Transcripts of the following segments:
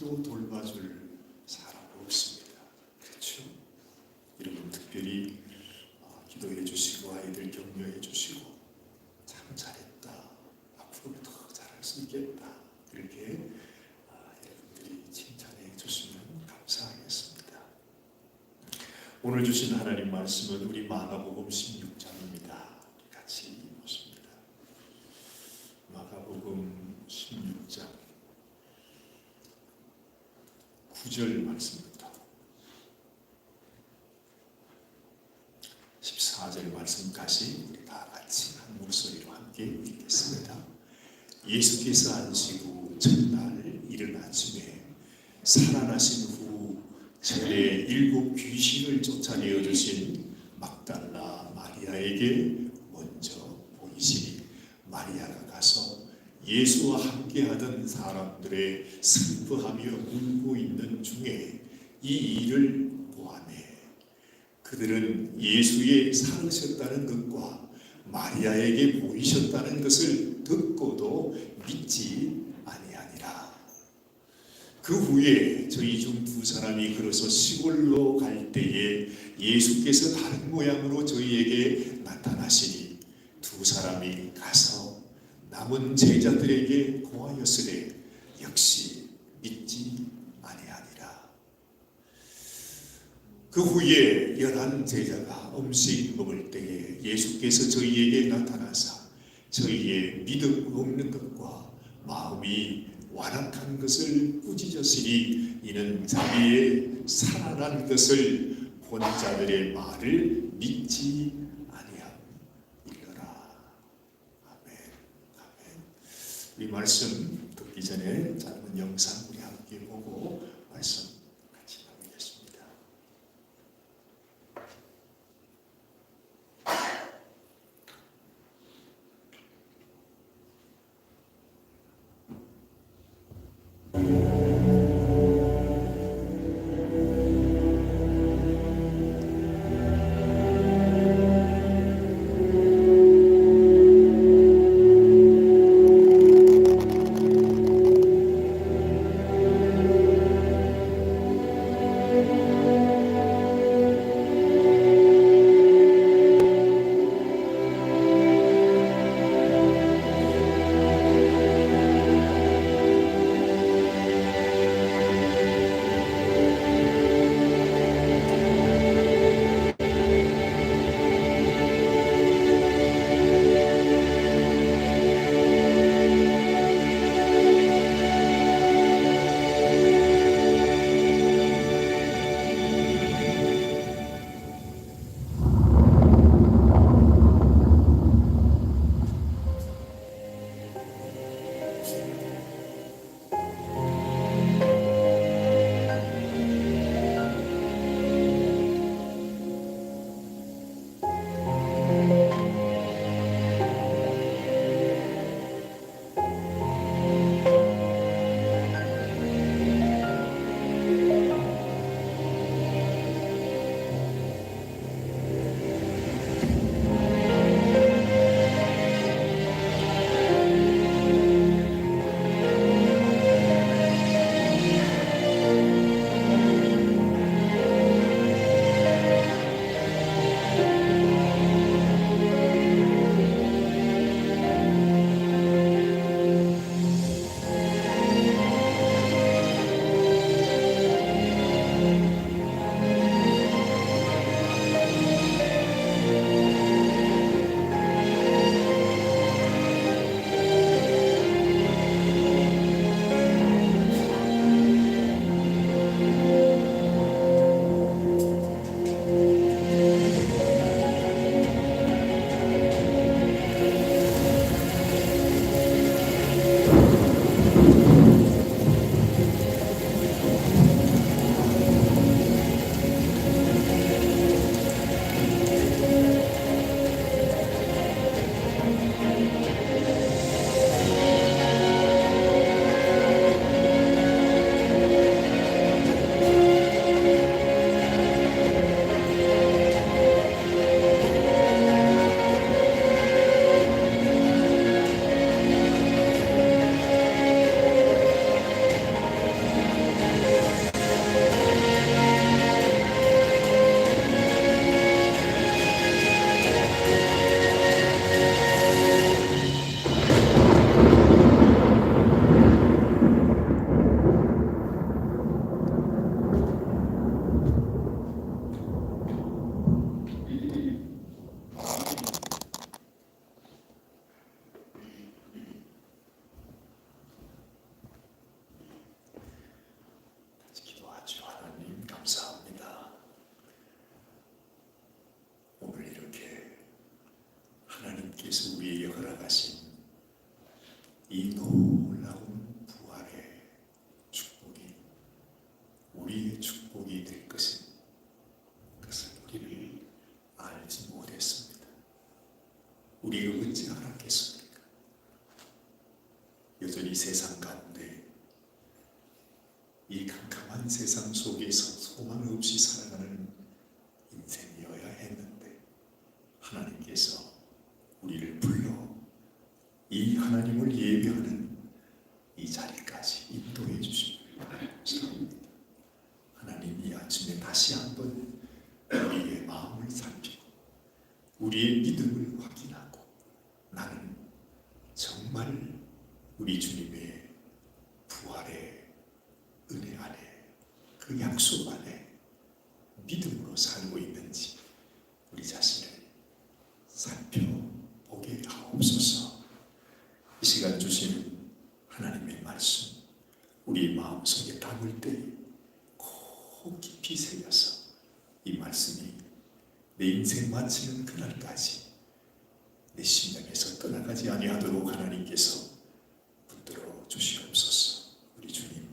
아무도 돌봐줄 사람 없습니다. 그렇죠? 여러분 특별히 기도해 주시고 아이들 격려해 주시고 참 잘했다, 앞으로 더 잘할 수 있겠다, 이렇게 여러분들이 칭찬해 주시면 감사하겠습니다. 오늘 주신 하나님 말씀은 우리 마가복음 16장입니다. 같이 보십니다. 마가복음 16장 9절 말씀부터 14절 말씀까지 우리 다 같이 한 목소리로 함께 읽겠습니다. 예수께서 안식 후 첫날 이른 아침에 살아나신 후 전에 7 귀신을 쫓아내어 주신 막달라 마리아에게 먼저 보이시니 마리아가 가서 예수와 함께하던 사람들의 슬퍼하며 울고 있는 중에 이 일을 보아매 그들은 예수의 살으셨다는 것과 마리아에게 보이셨다는 것을 듣고도 믿지 아니하니라. 그 후에 저희 중 2 사람이 걸어서 시골로 갈 때에 예수께서 다른 모양으로 저희에게 나타나시니 2 사람이 가서 남은 제자들에게 고하였으되 역시 믿지 아니하니라. 그 후에 11 제자가 음식 먹을 때에 예수께서 저희에게 나타나사 저희의 믿음 없는 것과 마음이 완악한 것을 꾸짖으시니 이는 자기의 살아난 것을 본 자들의 말을 믿지 아니함이더라. 아멘. 아멘. 이 말씀 듣기 전에 짧은 영상 우리 함께 보고 말씀 같이 나누겠습니다. 세상 속에서 소망 없이 살아가는 인생이어야 했는데 하나님께서 우리를 불러 이 하나님을 예배하는 이 자리까지 인도해 주십니다. 감사합니다. 하나님 이 아침에 다시 한번 우리의 마음을 살피고 우리의 믿음을 확인하고 나는 정말 우리 주님의 부활의 은혜 안에 그 약속 안에 믿음으로 살고 있는지 우리 자신을 살펴보게 하옵소서. 이 시간 주신 하나님의 말씀 우리 마음속에 담을 때 꼭 깊이 새겨서 이 말씀이 내 인생 마치는 그날까지 내 심령에서 떠나가지 아니하도록 하나님께서 붙들어 주시옵소서. 우리 주님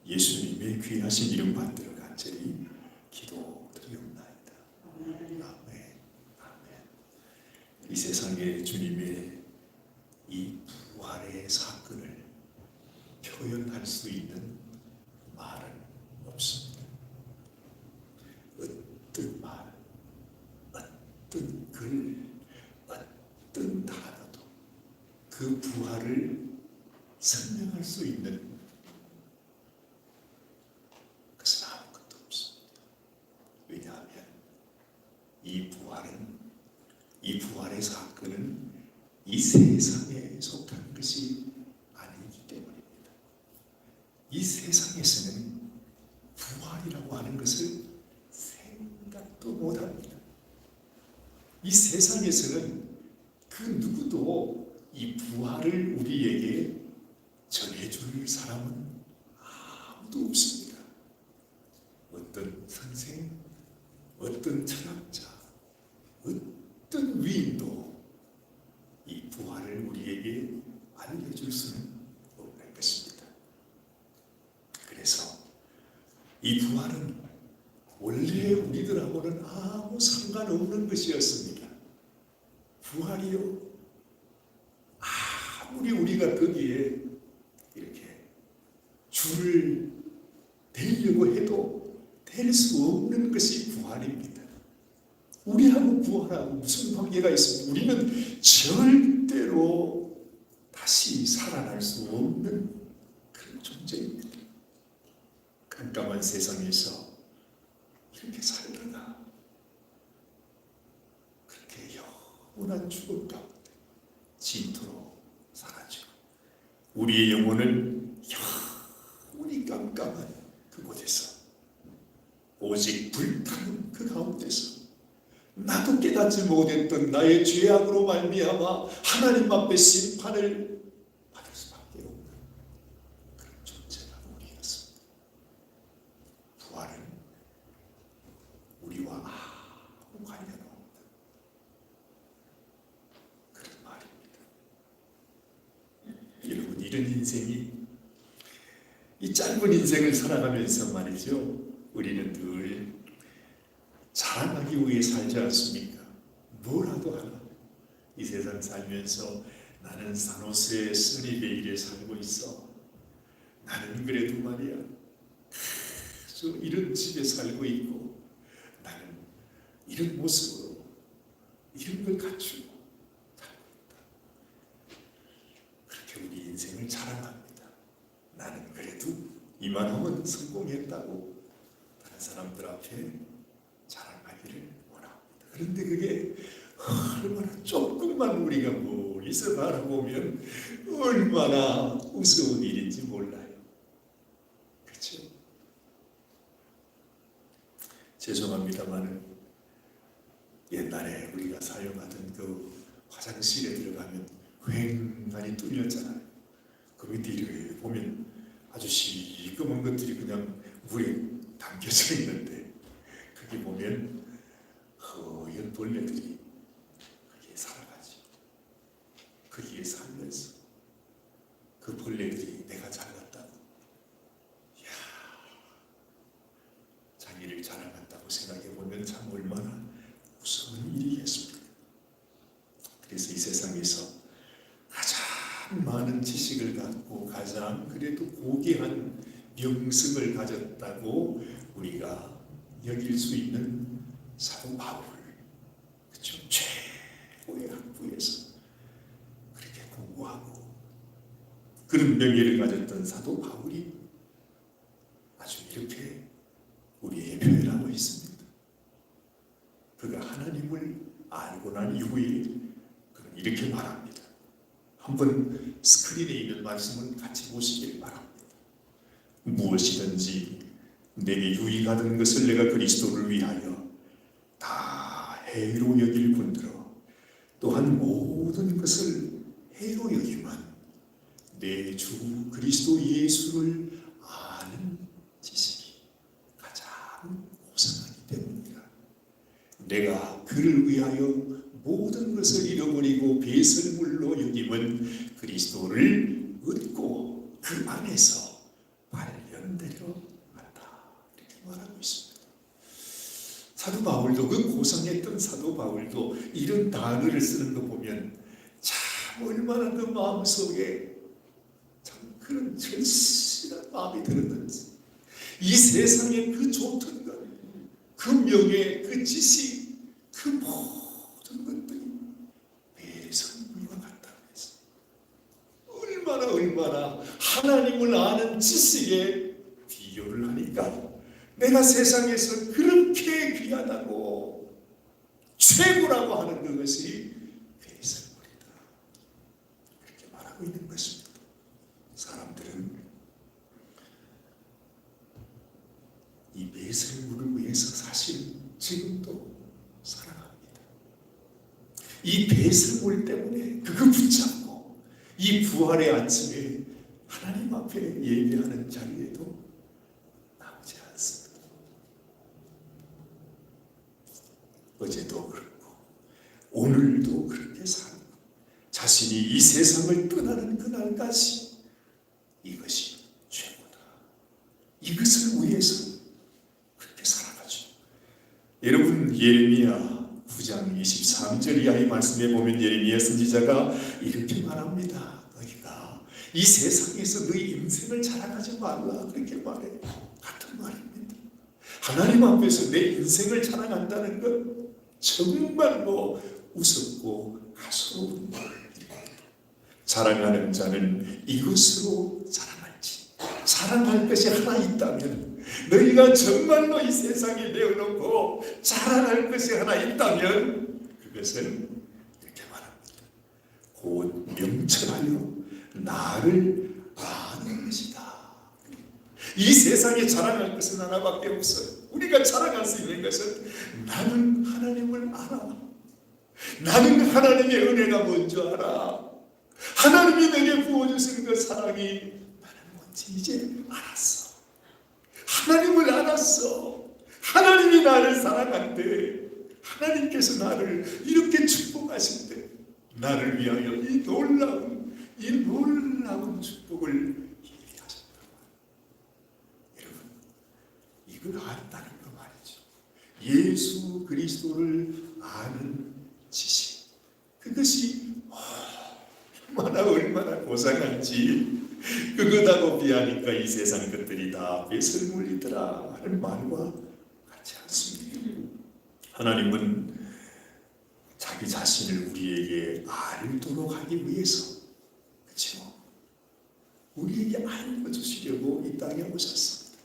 예수님의 귀하신 이름 받들어 간절히 기도드리옵나이다. 아멘. 아멘. 이 세상에 주님의 이 부활의 사건을 표현할 수 있는 말은 없습니다. 어떤 말, 어떤 글, 어떤 단어도 그 부활을 설명할 수 있는 것은 아무것도 없습니다. 왜냐하면 이 부활의 사건은 이 세상에 속한 것이 아니기 때문입니다. 이 세상에서는 부활이라고 하는 것을 생각도 못합니다. 이 세상에서는 그 누구도 이 부활을 우리에게 전해줄 사람은 아무도 없습니다. 어떤 선생, 어떤 철학자, 어떤 위인도 이 부활을 우리에게 알려줄 수는 없는 것입니다. 그래서 이 부활은 원래 우리들하고는 아무 상관없는 것이었습니다. 부활이요, 아무리 우리가 거기에 이렇게 줄을 대려고 해도 될 수 없는 것이 부활입니다. 우리하고 부활하고 무슨 관계가 있습니까? 우리는 절대로 다시 살아날 수 없는 그런 존재입니다. 깜깜한 세상에서 이렇게 살다가 그렇게 영원한 죽음 가운데 진토로 사라지고 우리의 영혼은 영원히 깜깜한 그곳에서 오직 불타는 그 가운데서 나도 깨닫지 못했던 나의 죄악으로 말미암아 하나님 앞에 심판을 받을 수밖에 없는 그런 존재가 우리였습니다. 부활은 우리와 아무 관련 없는 그런 말입니다. 여러분, 이런 인생이, 이 짧은 인생을 살아가면서 말이죠, 우리는 늘 자랑하기 위해 살지 않습니까? 뭐라도 하나. 이 세상 살면서 나는 산호세 써니베일에 살고 있어. 나는 그래도 말이야, 저 이런 집에 살고 있고, 나는 이런 모습으로 이런 걸 갖추고 살고 있다. 그렇게 우리 인생을 자랑합니다. 나는 그래도 이만하면 성공했다고 다른 사람들 앞에 자랑하기를 원합니다. 그런데 그게 얼마나 조금만 우리가 멀리서 바라보면 얼마나 우스운 일인지 몰라요. 그렇죠? 죄송합니다만 옛날에 우리가 사용하던 그 화장실에 들어가면 휑하니 뚫렸잖아요. 그 밑에 이렇게 보면 아주 시꺼먼 것들이 그냥 물에 담겨져 있는데 거기 보면 허연 벌레들이 거기에 살아가지. 거기에 살면서 그 벌레들이 내가 잘났다고, 이야, 자기를 자랑한다고 생각해보면 참 얼마나 무서운 일이겠습니까? 그래서 이 세상에서 가장 많은 지식을 갖고 가장 그래도 고귀한 명성을 가졌다고 우리가 여길 수 있는 사도 바울, 그렇죠? 최고의 학부에서 그렇게 공부하고 그런 명예를 가졌던 사도 바울이 아주 이렇게 우리에게 표현하고 있습니다. 그가 하나님을 알고 난 이후에 그는 이렇게 말합니다. 한번 스크린에 있는 말씀을 같이 보시길 바랍니다. 무엇이든지 내게 유익하던 것을 내가 그리스도를 위하여 다 해로 여길 뿐더러 또한 모든 것을 해로 여기만 내 주 그리스도 예수를 아는 지식이 가장 고상하기 때문이라. 내가 그를 위하여 모든 것을 잃어버리고 배설물로 여김은 그리스도를 얻고 그 안에서 발견되려 한다. 이렇게 말하고 있습니다. 사도 바울도, 그 고상했던 사도 바울도 이런 단어를 쓰는 거 보면 참 얼마나 그 마음속에 참 그런 절실한 마음이 들었는지, 이 세상에 그 좋던 것, 그 명예, 그 지식, 그 모든 것들이 배설물과 같다고 해서 얼마나 하나님을 아는 지식에 비교를 하니까 내가 세상에서 그렇게 귀하다고 최고라고 하는 그것이 배설물이다, 그렇게 말하고 있는 것입니다. 사람들은 이 배설물을 위해서 사실 지금도 살아갑니다. 이 배설물 때문에 그거 붙잡고 이 부활의 아침에 하나님 앞에 예배하는 자리에도 남지 않습니다. 어제도 그렇고 오늘도 그렇게 살고 자신이 이 세상을 떠나는 그날까지 이것이 최고다, 이것을 위해서 그렇게 살아가죠. 여러분, 예레미야 9장 23절 이하의 말씀에 보면 예레미야 선지자가 이렇게 말합니다. 너희가 이 세상에서 너희 인생을 자랑하지 말라, 그렇게 말해요. 같은 말입니다. 하나님 앞에서 내 인생을 자랑한다는 건 정말로 우습고 가소로운 말입니다. 자랑하는 자는 이것으로 자랑할지, 자랑할 것이 하나 있다면, 너희가 정말로 이 세상에 내어놓고 자랑할 것이 하나 있다면 그것은 이렇게 말합니다. 곧 명철하여 나를 아는 것이다. 이 세상에 자랑할 것은 하나밖에 없어요. 우리가 자랑할 수 있는 것은 나는 하나님을 알아, 나는 하나님의 은혜가 뭔지 알아, 하나님이 내게 부어주신 그 사랑이 나는 뭔지 이제 알았어. 하나님을 알았어. 하나님이 나를 사랑한대. 하나님께서 나를 이렇게 축복하실 때 나를 위하여 이 놀라운 축복을 얘기하셨다고. 여러분, 이걸 안다는 거 말이죠. 예수 그리스도를 아는 지식, 그것이 얼마나 고상한지, 그것하고 비하니까 이 세상 것들이 다 배설물이더라 하는 말과 같지 않습니다. 하나님은 자기 자신을 우리에게 알도록 하기 위해서, 그렇죠? 우리에게 알려주시려고 이 땅에 오셨습니다.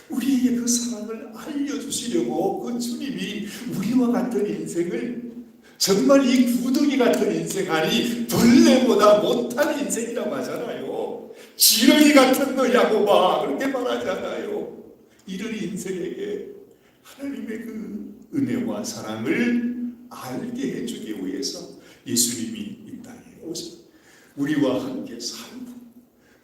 우리에게 그 사랑을 알려주시려고 그 주님이 우리와 같은 인생을, 정말 이 구덩이 같은 인생, 아니 벌레보다 못한 인생이라고 하잖아요. 지렁이 같은 너 야곱아, 그렇게 말하잖아요. 이런 인생에게 하나님의 그 은혜와 사랑을 알게 해주기 위해서 예수님이 이 땅에 오셔서 우리와 함께 살고,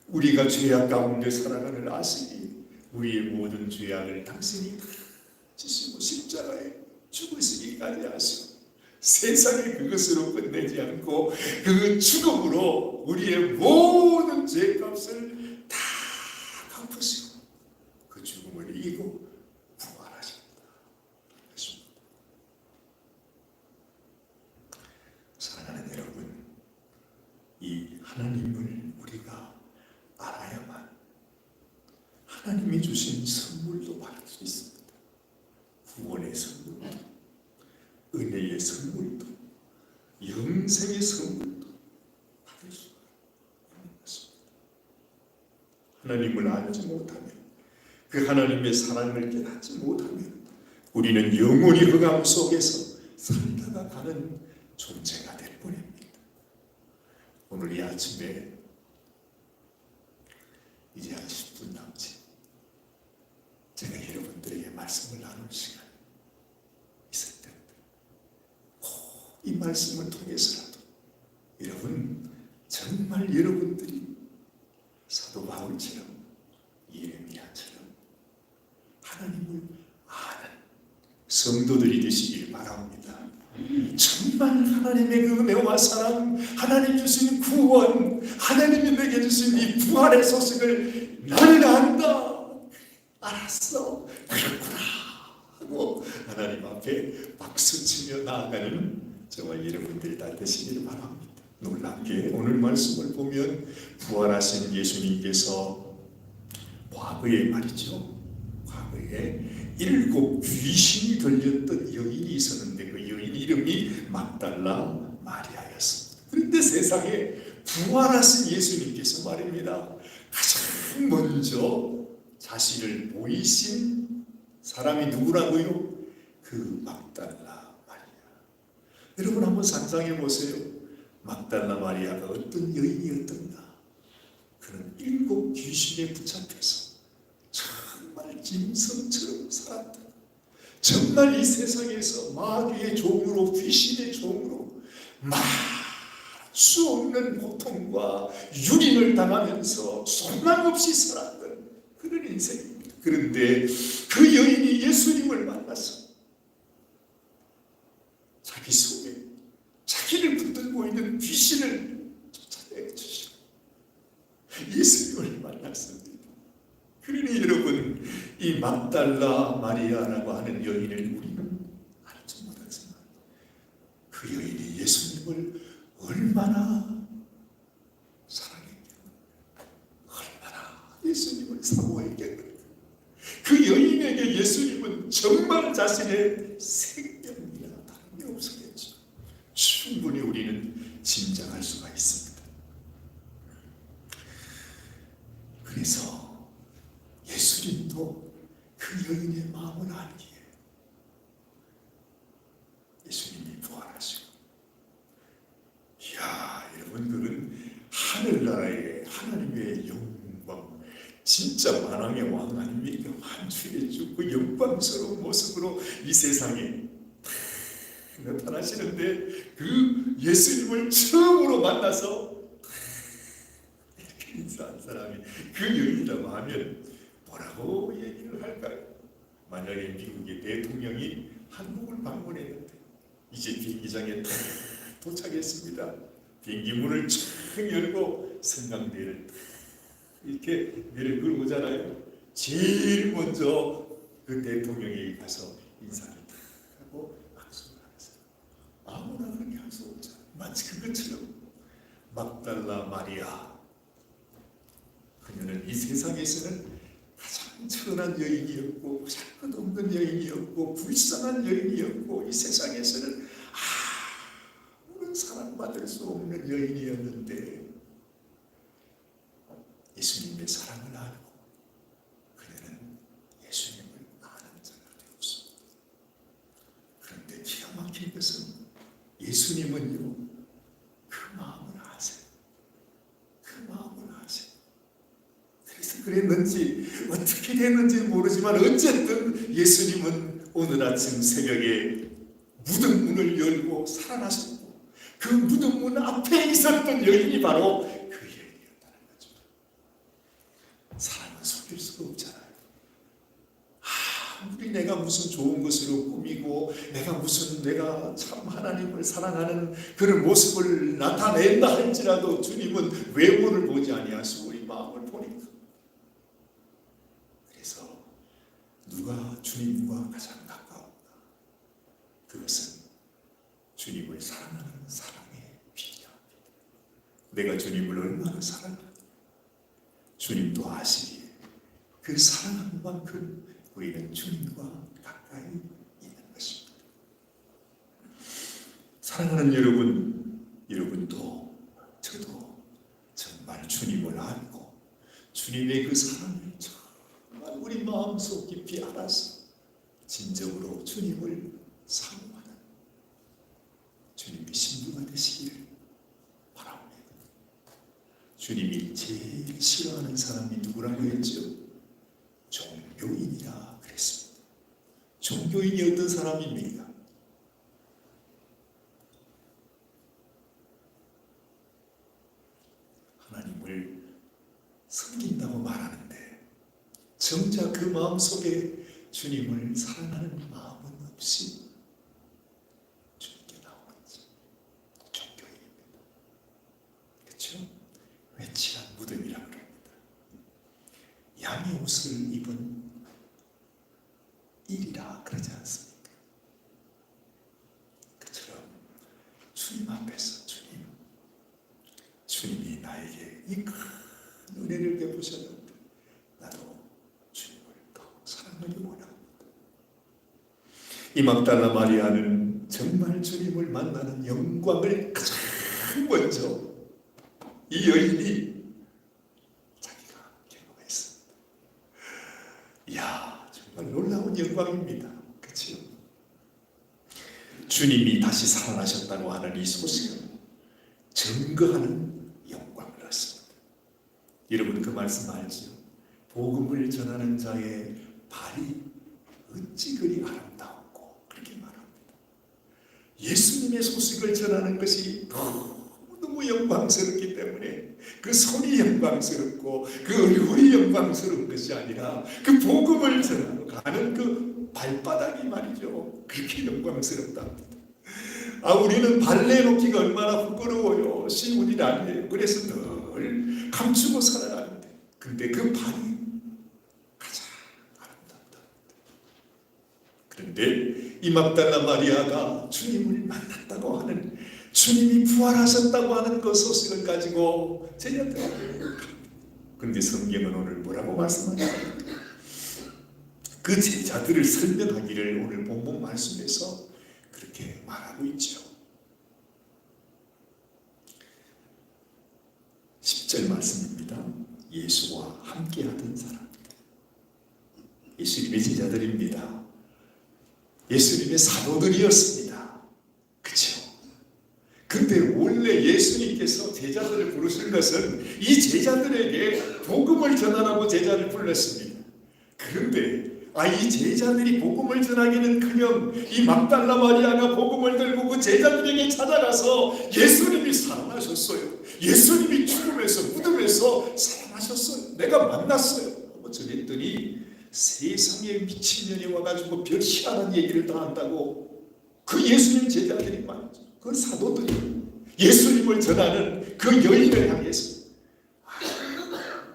우리가 죄악 가운데 살아가는 아시니 우리의 모든 죄악을 당신이 다 지시고 십자가에 죽으시기까지 하시고 세상에 그것으로 끝내지 않고 그 죽음으로 우리의 모든 죄값을 다 갚으시고 그 죽음을 이기고 부활하십니다. 사랑하는 여러분, 이 하나님을 우리가 알아야만 하나님이 주신 선물도 받을 수 있습니다. 구원의 선물도, 은혜의 선물도, 영생의 선물도 받을 수가 있는 것입니다. 하나님을 알지 못하면, 그 하나님의 사랑을 깨닫지 못하면 우리는 영원히 흑암 속에서 살다가 가는 존재가 될 뿐입니다. 오늘 이 아침에 이제 한 10분 남짓 제가 여러분들에게 말씀을 나눌 시간이 있을 텐데 꼭 이 말씀을 통해서라도 여러분, 정말 여러분들이 사도 바울처럼, 예레미야처럼 하나님을 아는 성도들이 되시길 바랍니다. 정말 하나님의 그 은혜와 사랑, 하나님 주신 구원, 하나님이 내게 주신 이 부활의 소식을 나는 안다, 알았어, 그렇구나 하고 하나님 앞에 박수치며 나아가는 저와 여러분들이 다 되시길 바랍니다. 놀랍게 오늘 말씀을 보면 부활하신 예수님께서 과거에 말이죠, 과거에 7 귀신이 들렸던 여인이 있었는데 그 여인 이름이 막달라 마리아였습니다. 그런데 세상에 부활하신 예수님께서 말입니다, 가장 먼저 자신을 보이신 사람이 누구라고요? 그 막달라 마리아. 여러분 한번 상상해 보세요. 막달라 마리아가 어떤 여인이었던가. 그는 7 귀신에 붙잡혀서 정말 짐승처럼 살았다. 정말 이 세상에서 마귀의 종으로, 귀신의 종으로 말할 수 없는 고통과 유린을 당하면서 소망 없이 살았던 그런 인생입니다. 그런데 그 여인이 예수님을 만나서 자기 속에 자기를 붙들고 있는 귀신을 쫓아내 주시고 예수님을 만났습니다. 그러니 여러분, 이 막달라 마리아라고 하는 여인을 우리는 알지 못하지만 그 여인이 예수님을 얼마나 사랑했겠는가, 얼마나 예수님을 사모했겠는가. 그 여인에게 예수님은 정말 자신의 생명이나 다름이 없었겠죠. 충분히 우리는 짐작할 수가 있습니다. 그래서 예수님도 그 여인의 마음을 알기에 예수님이 부활하시고, 이야 여러분, 그는 하늘나라의 하나님의 영광, 진짜 만왕의 왕 아닙니까? 완주해 주고 그 영광스러운 모습으로 이 세상에 나타나시는데 그 예수님을 처음으로 만나서 이렇게 인사한 사람이 그 여인이라고 하면 뭐라고 얘기를 할까요? 만약에 미국의 대통령이 한국을 방문했는데 이제 비행기장에 도착했습니다. 비행기 문을 쫙 열고 성강대를 이렇게 내려 끌고잖아요. 제일 먼저 그 대통령에게 가서 인사를 하고 박수를 하면서, 아무나 그렇게 할 수 없잖아요. 마치 그것처럼 막달라 마리아, 그녀는 이 세상에서는 가장 천한 여인이었고 가장 끝없는 여인이었고 불쌍한 여인이었고 이 세상에서는 아무런 사랑받을 수 없는 여인이었는데 예수님의 사랑을 알고 그녀는 예수님을 아는 자가 되었습니다. 그런데 기가 막힌 것은 예수님은요, 그 마음을 아세요. 그 마음을 아세요. 그래서 그랬는지 어떻게 됐는지 모르지만 어쨌든 예수님은 오늘 아침 새벽에 무덤 문을 열고 살아나셨고 그 무덤 문 앞에 있었던 여인이 바로 그 여인이었다는 거죠. 사람은 속일 수가 없잖아요. 아무리 내가 무슨 좋은 것으로 꾸미고 내가 참 하나님을 사랑하는 그런 모습을 나타낸다 할지라도 주님은 외모를 보지 아니하시고 우리 마음을 보니까. 그래서 누가 주님과 가장 가까운가? 그것은 주님을 사랑하는 사랑에 비례합니다. 내가 주님을 얼마나 사랑하는가? 주님도 아시기에 그 사랑하는 만큼 우리는 주님과 가까이 있는 것입니다. 사랑하는 여러분도 저도 정말 주님을 알고 주님의 그 사랑을 정말 우리 마음속 깊이 알아서 진정으로 주님을 사모하는 주님의 신부가 되시기를 바랍니다. 주님이 제일 싫어하는 사람이 누구라고 했죠? 종교인이라 그랬습니다. 종교인이 어떤 사람입니까? 하나님을 섬긴다고 말하는데 정작 그 마음속에 주님을 사랑하는 마음은 없이 주님께 나오는지 종교인입니다. 그렇죠? 외치한 무덤이라고 합니다. 양의 옷을 입은 일이라 그러지 않습니까? 그처럼 주님 앞에서 주님이 나에게 이 큰 은혜를 베푸셨는데 나도 주님을 더 사랑하기 원합니다. 이 막달라 마리아는 정말 주님을 만나는 영광을 가장 먼저 이 여인이 자기가 경험했습니다. 이야, 정말 놀라운 영광입니다. 그렇죠? 주님이 다시 살아나셨다고 하는 이 소식을 증거하는 영광을 얻습니다. 여러분 그 말씀 알죠? 복음을 전하는 자의 발이 어찌 그리 아름다웠고 그렇게 말합니다. 예수님의 소식을 전하는 것이 너무 영광스럽기 때문에 그 손이 영광스럽고 그 얼굴이 영광스러운 것이 아니라 그 복음을 전하러 가는 그 발바닥이 말이죠. 그렇게 영광스럽답니다. 우리는 발 내놓기가 얼마나 부끄러워요. 쉬운 일 아니에요. 그래서 늘 감추고 살아가는데 근데 그 발이 가장 아름답다. 그런데 이 막달라 마리아가 주님을 만났다고 하는, 주님이 부활하셨다고 하는 그 소식을 가지고 제자들에게 갑니다. 그런데 성경은 오늘 뭐라고 말씀하십니까? 그 제자들을 설명하기를 오늘 본문 말씀에서 그렇게 말하고 있죠. 10절 말씀입니다. 예수와 함께하던 사람들, 예수님의 제자들입니다. 예수님의 사도들이었습니다. 그렇죠? 근데 원래 예수님께서 제자들을 부르신 것은 이 제자들에게 복음을 전하라고 제자를 불렀습니다. 그런데 이 제자들이 복음을 전하기는커녕 이 막달라 마리아가 복음을 들고 그 제자들에게 찾아가서 예수님이 살아나셨어요. 예수님이 죽음에서 무덤에서 살아나셨어요. 내가 만났어요. 하고 전했더니 세상에 미친년이 와가지고 별 희한한 얘기를 다 한다고 그 예수님 제자들이 말이죠. 그 사도들이 예수님을 전하는 그 여인을 향해서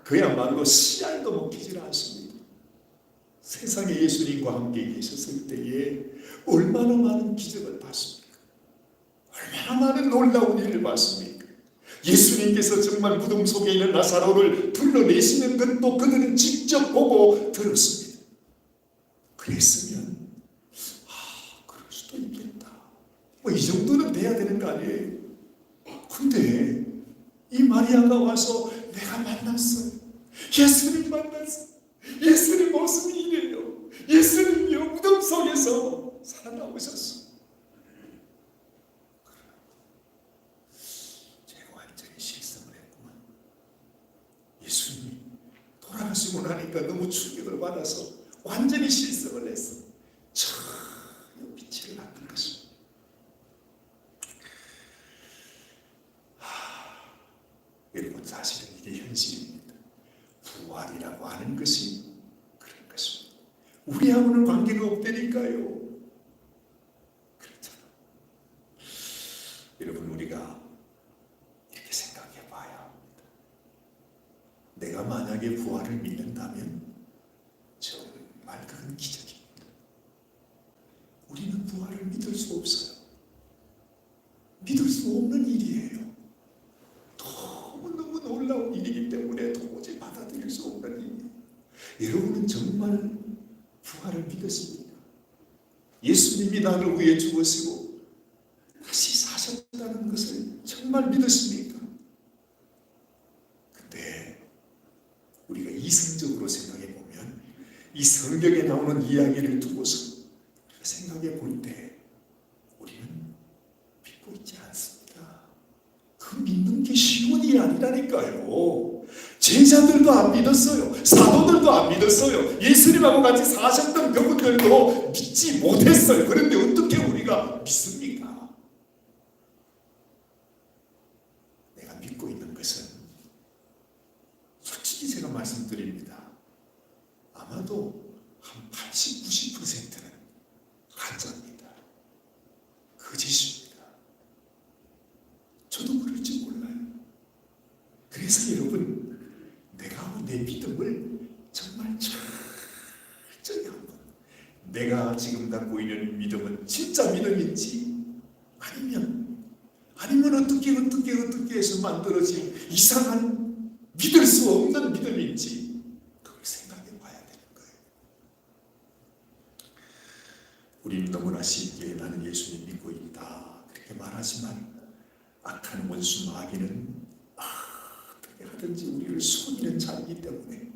그야말로 씨알도 먹히질 않습니다. 세상에 예수님과 함께 계셨을 때에 얼마나 많은 기적을 봤습니까? 얼마나 많은 놀라운 일을 봤습니까? 예수님께서 정말 무덤 속에 있는 나사로를 불러내시는 것도 그들은 직접 보고 들었습니다. 그랬으면 그럴 수도 있겠다. 이 정도는 돼야 되는 거 아니에요? 근데 이 마리아가 와서 내가 만났어요. 예수님 만났어요. 예수님 모습이 이래요. 예수님이요 무덤 속에서 살아나오셨어. 제가 완전히 실성을 했구만. 예수님이 돌아가시고 나니까 너무 충격을 받아서 완전히 실성을 했어. 전혀 빛을 않는 것입니다. 여러분 사실은 이게 현실입니다. 부활이라고 하는 것이 그런 것입니다. 우리하고는 관계가 없다니까요. 그렇잖아. 여러분 우리가 이렇게 생각해 봐야 합니다. 내가 만약에 부활을 믿는다면 정말 그건 기적입니다. 우리는 부활을 믿을 수 없어요. 믿을 수 없는 일이에요. 너무너무 놀라운 일이기 때문에 도무지 받아들일 수 없는 일이에요. 여러분은 정말 부활을 믿었습니까? 예수님이 나를 위해 죽으시고 다시 사셨다는 것을 정말 믿었습니까? 근데 우리가 이성적으로 생각해 보면 이 성경에 나오는 이야기를 두고서 우리가 생각해 볼 때 우리는 믿고 있지 않습니다. 그 믿는 게 쉬운 일이 아니라니까요. 제자들도 안 믿었어요. 사도들도 안 믿었어요. 예수님하고 같이 사셨던 그분들도 믿지 못했어요. 그런데 어떻게 우리가 믿습니까? 내가 믿고 있는 것은 솔직히 제가 말씀드립니다. 아마도 한 80, 90%는 가짜입니다. 거짓입니다. 저도 그럴지 몰라요. 그래서 여러분, 내가 내 믿음을 정말 철저히 한번, 내가 지금 갖고 있는 믿음은 진짜 믿음인지 아니면 어떻게 해서 만들어진 이상한 믿을 수 없는 믿음인지 그걸 생각해 봐야 되는 거예요. 우리는 너무나 쉽게 나는 예수님 믿고 있다 그렇게 말하지만 악한 원수 마귀는 어떻게 하든지 우리를 속이는 자이기 때문에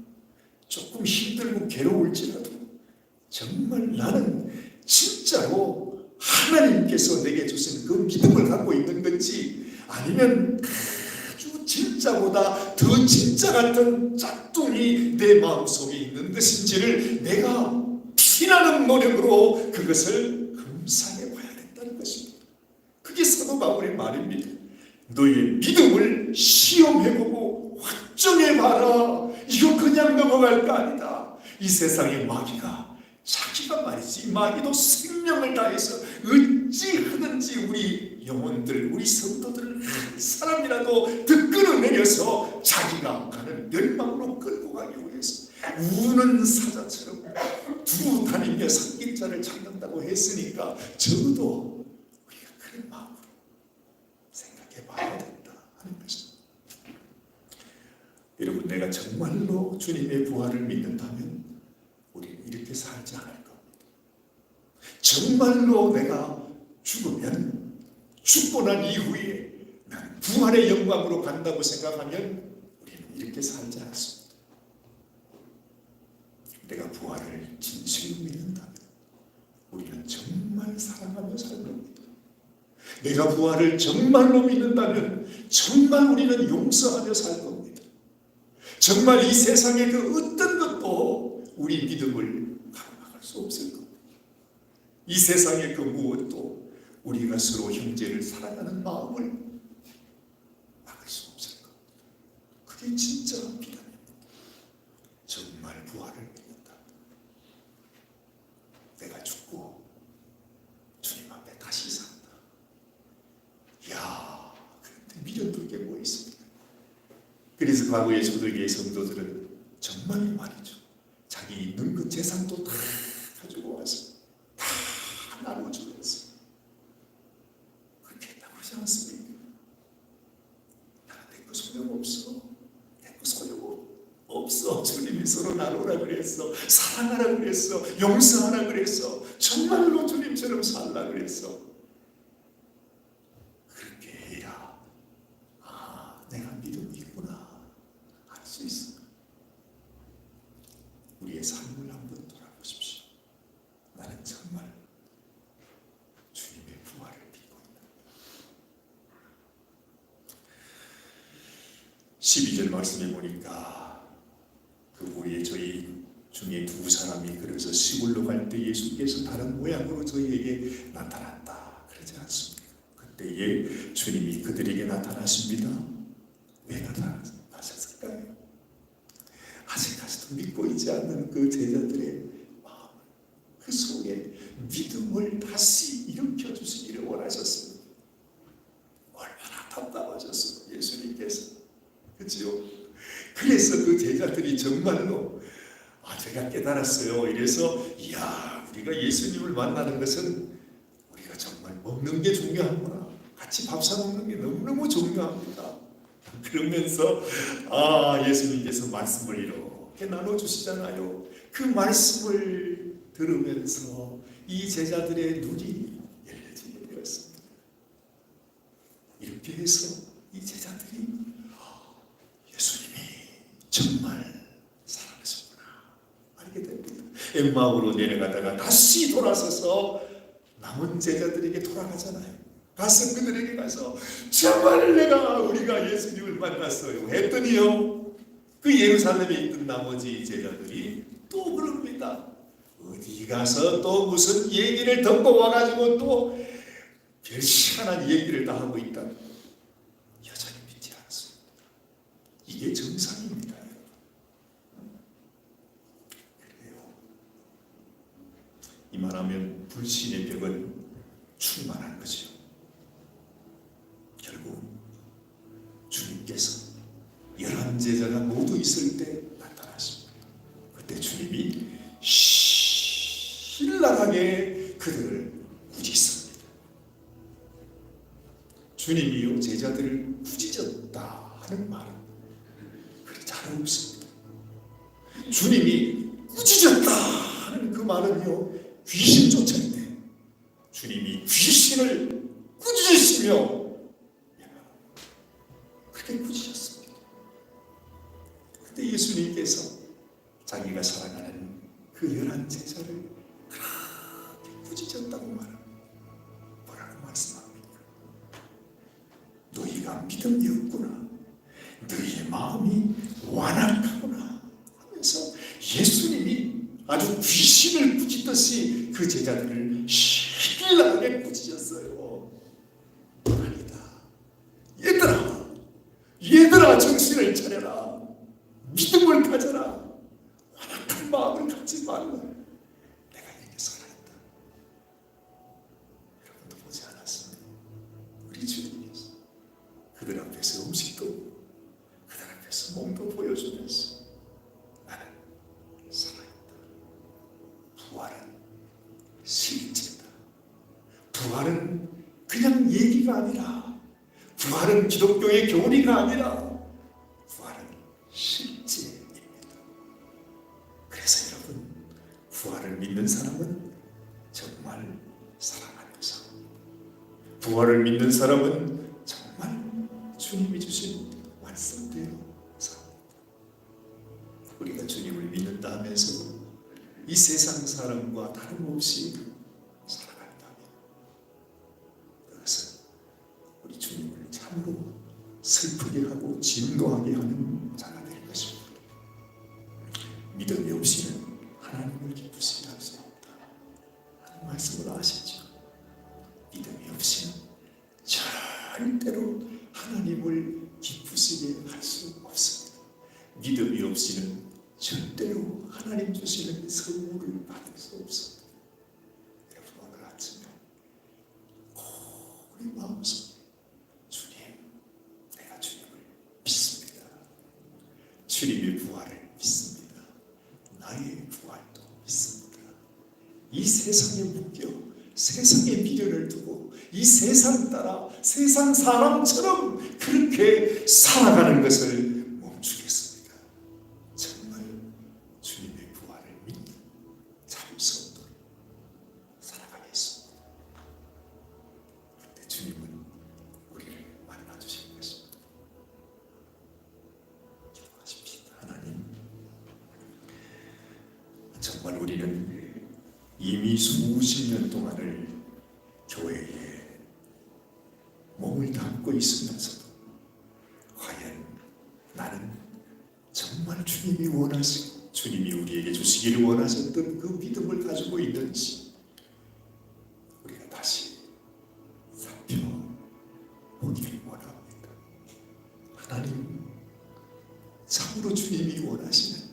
조금 힘들고 괴로울지라도 정말 나는 진짜로 하나님께서 내게 주신 그 믿음을 갖고 있는 건지 아니면 아주 진짜보다 더 진짜 같은 짝퉁이 내 마음속에 있는 것인지를 내가 피나는 노력으로 그것을 감상해 봐야 된다는 것입니다. 그게 사도 바울의 말입니다. 너의 믿음을 시험해보고 확정해봐라. 이거 그냥 넘어갈 거 아니다. 이 세상의 마귀가 자기가 말이지, 마귀도 생명을 다해서 어찌하든지 우리 영혼들, 우리 성도들을 한 사람이라도 더 끌어내려서 자기가 가는 멸망으로 끌고 가기 위해서 우는 사자처럼 두루 다니며 삭긴 자를 찾는다고 했으니까 적어도 우리가 그런 마음으로 생각해 봐야 된다 하는 것입니다. 여러분, 내가 정말로 주님의 부활을 믿는다면 우리는 이렇게 살지 않을 겁니다. 정말로 내가 죽으면 죽고 난 이후에 나는 부활의 영광으로 간다고 생각하면 우리는 이렇게 살지 않습니다. 내가 부활을 진실로 믿는다면 우리는 정말 사랑하며 살 겁니다. 내가 부활을 정말로 믿는다면 정말 우리는 용서하며 살 겁니다. 정말 이 세상의 그 어떤 것도 우리 믿음을 가로막을 수 없을 겁니다. 이 세상의 그 무엇도 우리가 서로 형제를 사랑하는 마음을 막을 수 없을 겁니다. 그게 진짜 믿음입니다. 정말 부활을 믿는다. 내가 죽고 주님 앞에 다시 산다. 이야, 그런데 미련들 게 뭐 있습니까? 그래서 과거의 초대교회 성도들은 정말 말이죠. 자기 있는 그 재산도 다 가지고 와서 다 나눠주면서 그렇게 했다고 그러지 않습니까? 나는 내 거 소용없어. 내 거 소용없어. 주님이 서로 나누라 그랬어. 사랑하라 그랬어. 용서하라 그랬어. 정말로 주님처럼 살라 그랬어. 그렇게 해야 내가 믿음이 있구나 알 수 있어. 우리의 삶을 한번 돌아보십시오. 나는 정말 주님의 부활을 믿고 있다. 12절 말씀에 보니까 그 우리의 저희 중에 두 사람이 그래서 시골로 갈 때 예수께서 다른 모양으로 저희에게 나타났다 그러지 않습니까? 그때에 주님이 그들에게 나타나십니다. 왜 나타나셨을까요? 아직까지도 믿고 있지 않는 그 제자들의 마음, 그 속에 믿음을 다시 일으켜주시기를 원하셨습니다. 얼마나 답답하셨어요, 예수님께서. 그렇죠? 그래서 그 제자들이 정말로 제가 깨달았어요. 이래서 이야, 우리가 예수님을 만나는 것은 우리가 정말 먹는 게 중요하구나. 같이 밥 사 먹는 게 너무너무 중요합니다. 그러면서 예수님께서 말씀을 이렇게 나눠주시잖아요. 그 말씀을 들으면서 이 제자들의 눈이 열려지게 되었습니다. 이렇게 해서 이 제자들이 예수님이 정말 살아계셨구나 알게 됩니다. 엠마오로 내려가다가 다시 돌아서서 남은 제자들에게 돌아가잖아요. 가서 그들에게 가서 정말 우리가 예수님을 만났어요 했더니요, 그 예루살렘에 있던 나머지 제자들이 또 그럽니다. 어디 가서 또 무슨 얘기를 듣고 와가지고 또 별 희한한 얘기를 다 하고 있다. 여전히 믿지 않습니다. 이게 정상입니다. 그래요. 이만하면 불신의 벽은 충만한 거죠. 결국 주님께서 11제자가 모두 있을 때 나타났습니다. 그때 주님이 신랄하게 그들을 꾸짖습니다. 주님이요 제자들을 꾸짖었다 하는 말은 그리 잘 없습니다. 주님이 꾸짖었다 하는 그 말은요, 귀신 쫓아인데 주님이 귀신을 꾸짖으시며 그렇게 꾸짖었습니다. 그때 예수님께서 자기가 사랑하는 그 11제자를 그렇게 꾸짖었다고 말합니다. 뭐라고 말씀합니까? 너희가 믿음이 없구나, 너희의 마음이 완악하구나 하면서 예수님이 아주 귀신을 꾸짖듯이 그 제자들을 신랄하게 꾸짖었어요. 아니다. 얘들아 정신을 차려라. 믿음을 가져라. 완악한 마음을 갖지 말라. 내가 이렇게 살아있다. 여러분도 보지 않았습니까? 우리 주님께서 그들 앞에서 음식도, 그들 앞에서 몸도 보여주면서 나는 살아있다. 부활은 실제다. 부활은 그냥 얘기가 아니라, 부활은 기독교의 교리가 아니라 부활은 실제입니다. 그래서 여러분, 부활을 믿는 사람은 정말 사랑하는 사람, 부활을 믿는 사람은 정말 주님이 주신 말씀대로 삽니다. 우리가 주님을 믿는다 하면서 이 세상 사람과 다름없이 살아간다면 그것은 우리 주님을 참으로 슬프게 하고 진노하게 하는 자가 될 것입니다. 믿음이 없이는 하나님을 기쁘시게 할 수 없다 하는 말씀을 아시죠? 믿음이 없이는 절대로 하나님을 기쁘시게 할 수 없습니다. 믿음이 없이는 절대로 하나님 주시는 선물을 받을 수 없습니다. 여러분, 오늘 아침에 우리 마음속에 주님, 내가 주님을 믿습니다. 주님의 부활을 믿습니다. 나의 부활도 믿습니다. 이 세상에 묶여 세상의 미련을 두고 이 세상 따라 세상 사람처럼 그렇게 살아가는 것을 멈추겠습니다. 정말 주님의 부활을 믿는 참성도로 살아가겠습니다. 그때 주님은 우리를 만나주실 것입니다. 기도하십시다. 하나님, 정말 우리는 이미 수십 년 동안을 교회에 몸을 담고 있으면서도 과연 나는 정말 주님이 원하시고 주님이 우리에게 주시기를 원하셨던 그 믿음을 가지고 있는지 우리가 다시 살펴보기를 원합니다. 하나님, 참으로 주님이 원하시는